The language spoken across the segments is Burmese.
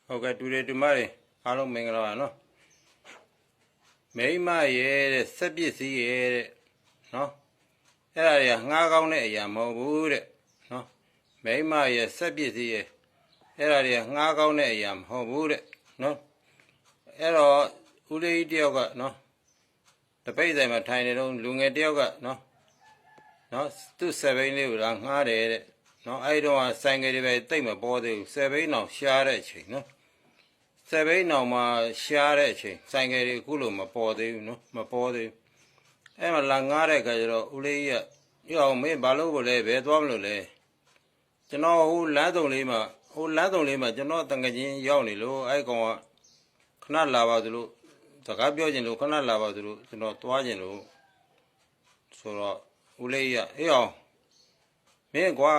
ဟုတ်ကဲ့တူတူမတွေအားလုံးမင်္ဂလာပါနော်မိမရဲ့တဲ့စက်ပစ္စည်းရဲ့တဲ့နော်အဲ့ဒါတွေကငှားကောင်းတဲ့အရာမဟုတ်ဘူးတဲ့နော်မိမရဲ့စက်ပစ္စည်းရဲ့အဲ့ဒါတွေကငှားကောင်းတဲ့အရာမဟုတ်ဘူးတဲ့နော်အဲ့တော့ဦးလေးကြီးတယောက်ကနော်တပိတ်ဆိုင်မှာထိုင်နေတော့လူငယ်တယောက်ကနော်သူ့စက်ဘိန်းလေးကိုငှားတယ်တဲ့နော်အဲ့တော့ဆိုင်ကလေးပဲတိတ်မပေါ်သေးဘူးစက်ဘိန်းအောင်ရှားတဲ့အချိန်နော်စက်ဘိန်းအောင်မှာရှားတဲ့အချိန်ဆိုင်ကလေးအခုလိုမပေါ်သေးဘူးနော်မပေါ်သေးဘူးအဲ့မှာလာငှားတဲ့ခါကျတော့ဦးလေးကြီးကရောမင်းဘာလို့ကိုလဲဘယ်သွားမလို့လဲကျွန်တော်ဟိုလမ်းစုံလေးမှာကျွန်တော်တန်ကချင်းရောက်နေလို့အဲ့ကောင်ကခဏလာပါသလိုစကားပြောချင်လို့ခဏလာပါသလိုကျွန်တော်သွားချင်လို့ဆိုတော့ဦးလေးကြီးကအေးအောင်မင်းကွာ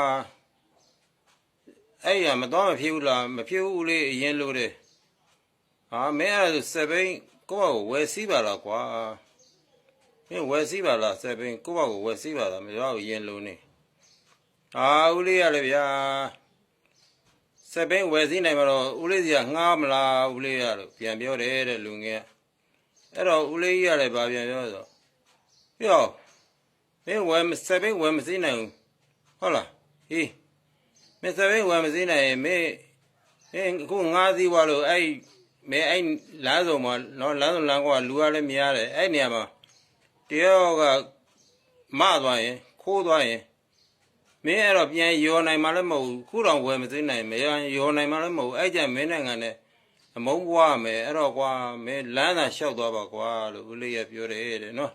အဲ့ရမသွားမဖြစ်ဘူးလားမဖြစ်ဘူးဦးလေးအရင်လို့တဲ့ဟာမင်းအဲ့ဒါစက်ဘိန်းကိုယ့်ဘာကိုဝယ်စီးပါလားကွာမင်းဝယ်စီးပါလားစက်ဘိန်းကိုယ့်ဘာကိုဝယ်စီးပါလားမရောအရင်လို့နေဟာဦးလေးရလေဗျာစက်ဘိန်းဝယ်စီးနိုင်မှာတော့ဦးလေးစီကငှားမလားဦးလေးရလို့ပြန်ပြောတယ်တဲ့လူငယ်အဲ့တော့ဦးလေးကြီးရလည်းဗာပြန်ပြောဆိုပြောမင်းဝယ်စက်ဘိန်းဝယ်မစီးနိုင်ဘူးဟုတ်လားဟေးမင်းစက်ဘိန်းဝယ်မစီးနိုင်ရင်မင်းအခုငှားစီးသွားလို့အဲ့မင်းအဲ့လမ်းစုံမှာနော်လမ်းစုံလမ်းကွာလူကလည်းများတယ်အဲ့နေရာမှာတယောက်ကမသွားရင်ခိုးသွားရင်မင်းအဲ့တော့ပြန်ယောနိုင်မှလည်းမဟုတ်ဘူးခုတော့ဝယ်မသိနိုင်မယောနိုင်မှလည်းမဟုတ်ဘူးအဲ့ကြမင်းနိုင်ငံနဲ့အမုန်းပွားမယ်အဲ့တော့ကွာမင်းလမ်းသာလျှောက်သွားပါကွာလို့ဦးလေးရပြောတယ်တဲ့နော်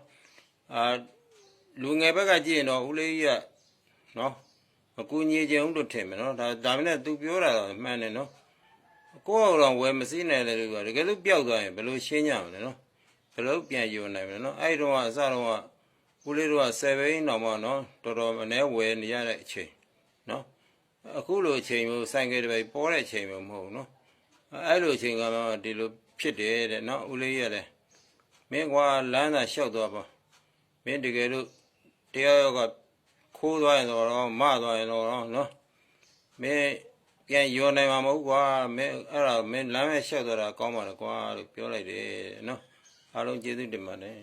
လူငယ်ဘက်ကကြည့်ရင်တော့ဦးလေးကြီးကနော်အကူညီချင်ဦးလို့ထင်မယ်နော်ဒါမှလည်းသူပြောတာတော့မှန်တယ်နော်ကိုယ့်အောင်ဝယ်မစည်းနိုင်တယ်လို့ပြောတကယ်လို့ပျောက်သွားရင်ဘယ်လိုရှင်းကြမလဲနော်ဘယ်လိုပြန်ယူနိုင်မလဲနော်အဲ့တော့အစတော့ဦးလေးတို့က7ဘိန်းတော့မှနော်တော်တော်မနှဲဝယ်နေရတဲ့အချိန်နော်အခုလိုအချိန်မျိုးဆိုင်ကယ်တွေပေါ်တဲ့အချိန်မျိုးမဟုတ်ဘူးနော်အဲ့လိုအချိန်ကမှဒီလိုဖြစ်တယ်တဲ့နော်ဦးလေးရတယ်မင်းကွာလမ်းသာလျှောက်သွားပါမင်းတကယ်လို့တရားရောကခိုးသွားရင်တော့မသွားရင်တော့နော်မင်းပြန်ယောနိုင်မှာမဟုတ်ကွာမင်းအဲ့ဒါမင်းလမ်းမဲ့လျှောက်သွားတာကောင်းပါလားကွာလို့ပြောလိုက်တယ်နော်အားလုံးကျေးဇူးတင်ပါတယ်